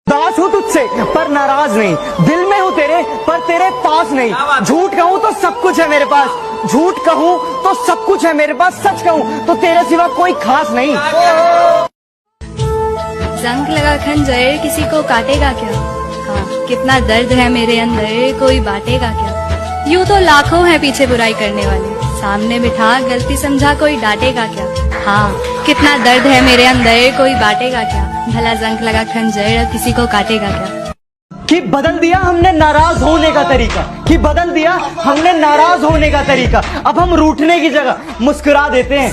उदास हूँ तुझसे पर नाराज नहीं, दिल में हूँ तेरे पर तेरे पास नहीं। झूठ कहूँ तो सब कुछ है मेरे पास, झूठ कहूँ तो सब कुछ है मेरे पास, सच कहूँ तो तेरे सिवा कोई खास नहीं। जंग लगा खंजर किसी को काटेगा क्या? हाँ, कितना दर्द है मेरे अंदर, कोई बांटेगा क्या? यूं तो लाखों हैं पीछे बुराई करने वाले, सामने बिठा गलती समझा कोई डांटेगा क्या? हाँ, कितना दर्द है मेरे अंदर, कोई बांटेगा क्या? भला जंग लगा खंजर किसी को काटेगा क्या? कि बदल दिया हमने नाराज होने का तरीका, कि बदल दिया हमने नाराज होने का तरीका। अब हम रूठने की जगह मुस्कुरा देते हैं।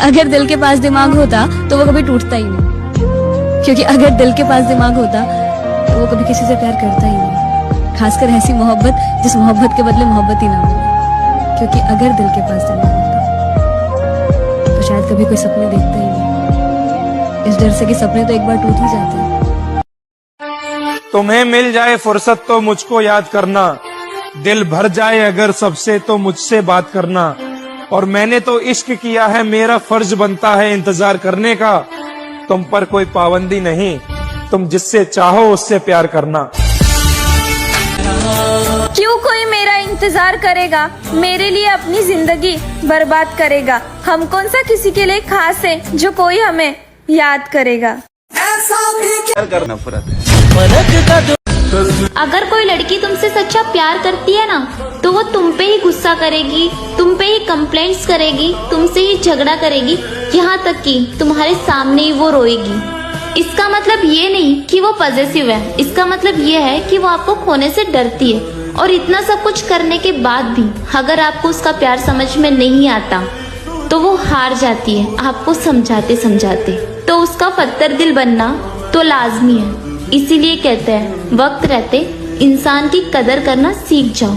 अगर दिल के पास दिमाग होता तो वो कभी टूटता ही नहीं, क्योंकि अगर दिल के पास दिमाग होता तो वो कभी किसी से प्यार करता ही नहीं। खासकर ऐसी मोहब्बत जिस मोहब्बत के बदले मोहब्बत ही ना मिले, क्योंकि अगर दिल के पास दिमाग होता तो शायद कभी कोई सपने देखता ही नहीं, इस डर से कि सपने तो एक बार टूट ही जाते हैं। तुम्हें मिल जाए फुर्सत तो मुझको याद करना, दिल भर जाए अगर सबसे तो मुझसे बात करना। और मैंने तो इश्क किया है, मेरा फर्ज बनता है इंतजार करने का। तुम पर कोई पाबंदी नहीं, तुम जिससे चाहो उससे प्यार करना। क्यों कोई मेरा इंतजार करेगा, मेरे लिए अपनी जिंदगी बर्बाद करेगा। हम कौन सा किसी के लिए खास है जो कोई हमें याद करेगा। अगर कोई लड़की तुमसे सच्चा प्यार करती है ना, तो वो तुम पे ही गुस्सा करेगी, तुम पे ही कंप्लेंट्स करेगी, तुमसे ही झगड़ा करेगी, यहाँ तक कि तुम्हारे सामने ही वो रोएगी। इसका मतलब ये नहीं कि वो पॉजेसिव है, इसका मतलब ये है कि वो आपको खोने से डरती है। और इतना सब कुछ करने के बाद भी अगर आपको उसका प्यार समझ में नहीं आता तो वो हार जाती है आपको समझाते समझाते। तो उसका पत्थर दिल बनना तो लाजमी है। इसीलिए कहते हैं वक्त रहते इंसान की कदर करना सीख जाओ।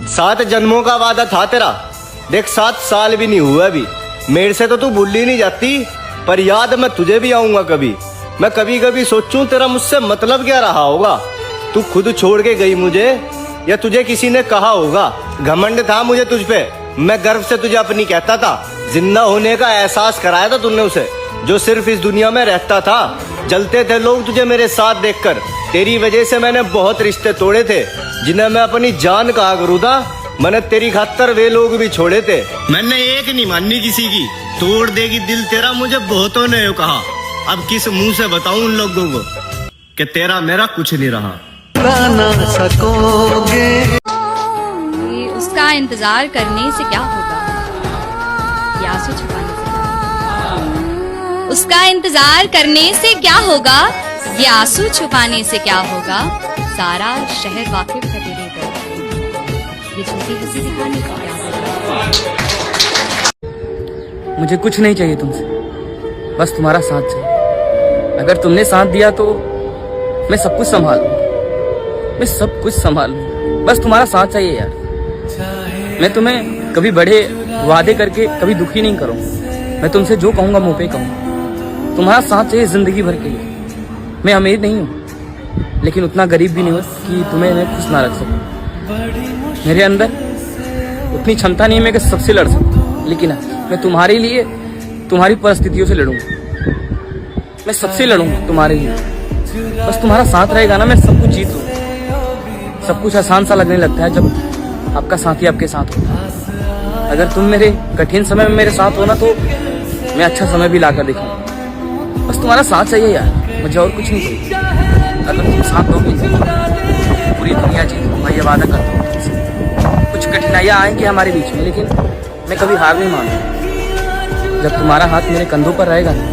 7 जन्मों का वादा था तेरा, देख 7 साल भी नहीं हुए अभी। मेरे से तो तू भूल ही नहीं जाती, पर याद मैं तुझे भी आऊंगा कभी। मैं कभी कभी सोचूं तेरा मुझसे मतलब क्या रहा होगा। तू खुद छोड़ के गई मुझे या तुझे किसी ने कहा होगा। घमंड था मुझे तुझ पे, मैं गर्व से तुझे अपनी कहता था। जिंदा होने का एहसास कराया था तूने उसे, जो सिर्फ इस दुनिया में रहता था। जलते थे लोग तुझे मेरे साथ देखकर, तेरी वजह से मैंने बहुत रिश्ते तोड़े थे जिन्हें मैं अपनी जान कहा करूँ था। मैंने तेरी खातर वे लोग भी छोड़े थे, मैंने एक नहीं माननी किसी की। तोड़ देगी दिल तेरा मुझे बहुतों ने कहा, अब किस मुंह से बताऊं उन लोगों को कि तेरा मेरा कुछ नहीं रहा। ना सकोगे। उसका इंतजार करने से क्या होगा, ये आंसू छुपाने से। उसका इंतजार करने से क्या होगा, ये आंसू छुपाने से क्या होगा। सारा शहर वाकिफ है तेरे दर्द, ये झूठी हंसी दिखाने से क्या होगा। मुझे कुछ नहीं चाहिए तुमसे, बस तुम्हारा साथ चाहिए। अगर तुमने साथ दिया तो मैं सब कुछ संभाल लूं, मैं सब कुछ संभाल लूं। बस तुम्हारा साथ चाहिए यार। मैं तुम्हें कभी बड़े वादे करके कभी दुखी नहीं करूंगा। मैं तुमसे जो कहूंगा मुंह पे कहूंगा। तुम्हारा साथ चाहिए जिंदगी भर के लिए। मैं अमीर नहीं हूँ, लेकिन उतना गरीब भी नहीं हूँ कि तुम्हें मैं खुश ना रख सकूं। मेरे अंदर उतनी क्षमता नहीं है मैं कि सबसे लड़ सकूं, लेकिन मैं तुम्हारे लिए तुम्हारी परिस्थितियों से लड़ूंगा। मैं सबसे लड़ूंगा तुम्हारे लिए। बस तुम्हारा साथ रहेगा ना, मैं सब कुछ जीत लूंगा। सब कुछ आसान सा लगने लगता है जब आपका साथी आपके साथ होता है। अगर तुम मेरे कठिन समय में मेरे साथ हो ना, तो मैं अच्छा समय भी लाकर दिखाऊंगा। बस तुम्हारा साथ चाहिए यार, मुझे और कुछ नहीं चाहिए। अगर तुम साथ दोगे पूरी दुनिया जीत लूंगा, ये वादा करता हूँ तुमसे। कुछ कठिनाइयाँ आएंगी हमारे बीच में, लेकिन मैं कभी हार नहीं मानूंगा। जब तुम्हारा हाथ मेरे कंधों पर रहेगा ना,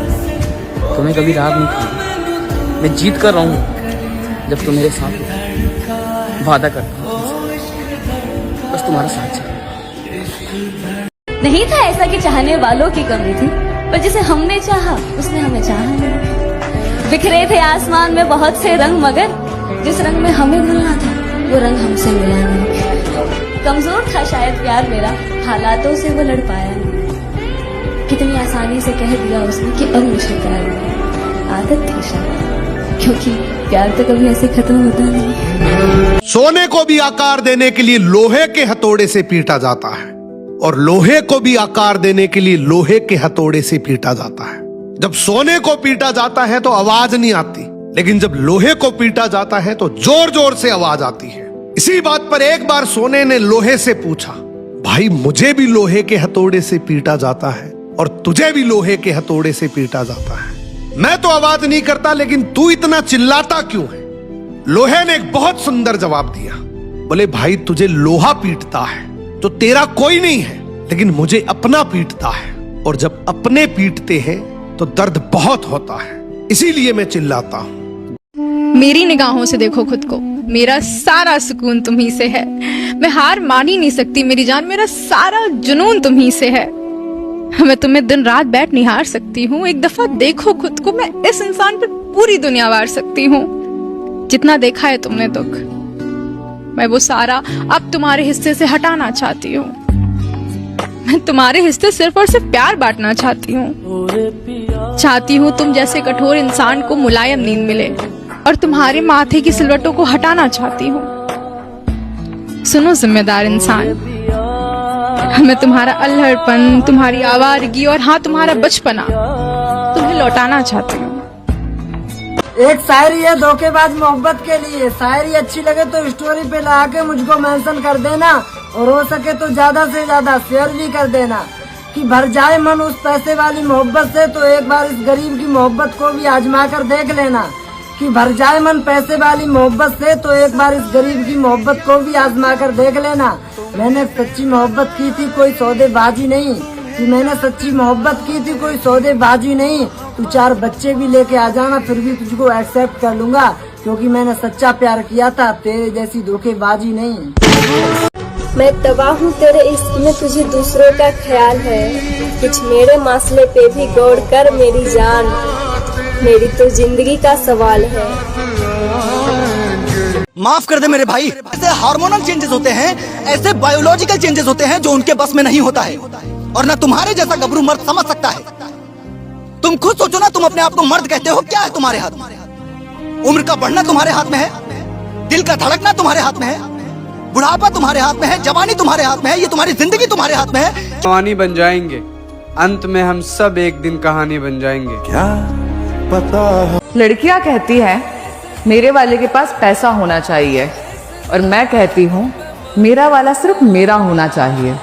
तो मैं कभी राग नहीं खाऊंगा। मैं जीत कर रहूंगा जब तुम मेरे साथ हो। वादा करता हूँ तुमसे, बस तुम्हारा साथ चाहिए। नहीं था ऐसा कि चाहने वालों की कमी थी, पर जिसे हमने चाहा उसने हमें चाहा नहीं। बिखरे थे आसमान में बहुत से रंग, मगर जिस रंग में हमें मिलना था वो रंग हमसे मिला नहीं। कमजोर था शायद प्यार मेरा, हालातों से वो लड़ पाया नहीं। कितनी आसानी से कह दिया उसने कि अब मुझे प्यार नहीं। आदत थी शायद, क्योंकि प्यार तो कभी ऐसे खत्म होता नहीं। सोने को भी आकार देने के लिए लोहे के हथौड़े से पीटा जाता है, और लोहे को भी आकार देने के लिए लोहे के हथौड़े से पीटा जाता है। जब सोने को पीटा जाता है तो आवाज नहीं आती, लेकिन जब लोहे को पीटा जाता है तो जोर जोर से आवाज आती है। इसी बात पर एक बार सोने ने लोहे से पूछा, भाई मुझे भी लोहे के हथौड़े से पीटा जाता है और तुझे भी लोहे के हथौड़े से पीटा जाता है, मैं तो आवाज नहीं करता, लेकिन तू इतना चिल्लाता क्यों है? लोहे ने एक बहुत सुंदर जवाब दिया। बोले भाई तुझे लोहा पीटता है तो तेरा कोई नहीं है, लेकिन मुझे अपना पीटता है, और जब अपने पीटते हैं तो दर्द बहुत होता है, इसीलिए मैं चिल्लाता हूँ। मेरी निगाहों से देखो खुद को, मेरा सारा सुकून तुम्ही से है। मैं हार मान ही नहीं सकती मेरी जान, मेरा सारा जुनून तुम्ही से है। मैं तुम्हें दिन रात बैठ निहार सकती हूँ, एक दफा देखो खुद को, मैं इस इंसान पर पूरी दुनिया वार सकती हूँ। जितना देखा है तुमने दुख, मैं वो सारा अब तुम्हारे हिस्से से हटाना चाहती हूँ। मैं तुम्हारे हिस्से सिर्फ और सिर्फ प्यार बांटना चाहती हूँ तुम जैसे कठोर इंसान को मुलायम नींद मिले, और तुम्हारे माथे की सिलवटों को हटाना चाहती हूँ। सुनो जिम्मेदार इंसान, मैं तुम्हारा अल्हड़पन, तुम्हारी आवारगी और हाँ तुम्हारा बचपना तुम्हें लौटाना चाहती हूँ। एक शायरी है धोखेबाज मोहब्बत के लिए, शायरी अच्छी लगे तो स्टोरी पे लगा के मुझको मेंशन कर देना, और हो सके तो ज्यादा से ज्यादा शेयर भी कर देना। कि भर जाए मन उस पैसे वाली मोहब्बत से, तो एक बार इस गरीब की मोहब्बत को भी आजमा कर देख लेना। कि भर जाए मन पैसे वाली मोहब्बत से, तो एक बार इस गरीब की मोहब्बत को भी आजमा कर देख लेना। मैंने सच्ची मोहब्बत की थी, कोई सौदेबाजी नहीं। कि मैंने सच्ची मोहब्बत की थी, कोई सौदेबाजी नहीं। तू 4 बच्चे भी लेके आ जाना, फिर भी तुझको एक्सेप्ट कर लूंगा, क्योंकि मैंने सच्चा प्यार किया था, तेरे जैसी धोखेबाजी नहीं। मैं तबाह हूँ तेरे इश्क में, तुझे दूसरों का ख्याल है। कुछ मेरे मसले पे भी गौर कर मेरी जान, मेरी तो जिंदगी का सवाल है। माफ कर दे मेरे भाई, ऐसे हार्मोनल चेंजेस होते हैं, ऐसे बायोलॉजिकल चेंजेस होते हैं जो उनके बस में नहीं होता है, और ना तुम्हारे जैसा गबरू मर्द समझ सकता है। तुम खुद सोचो ना, तुम अपने आप को मर्द कहते हो, क्या है तुम्हारे हाथ में? उम्र का बढ़ना तुम्हारे हाथ में है, दिल का धड़कना तुम्हारे हाथ में है, बुढ़ापा तुम्हारे हाथ में है, जवानी तुम्हारे हाथ में है, ये तुम्हारी जिंदगी तुम्हारे हाथ में है। जवानी बन जाएंगे, अंत में हम सब एक दिन कहानी बन जाएंगे। क्या पता। लड़कियां कहती है मेरे वाले के पास पैसा होना चाहिए, और मैं कहती हूँ मेरा वाला सिर्फ मेरा होना चाहिए।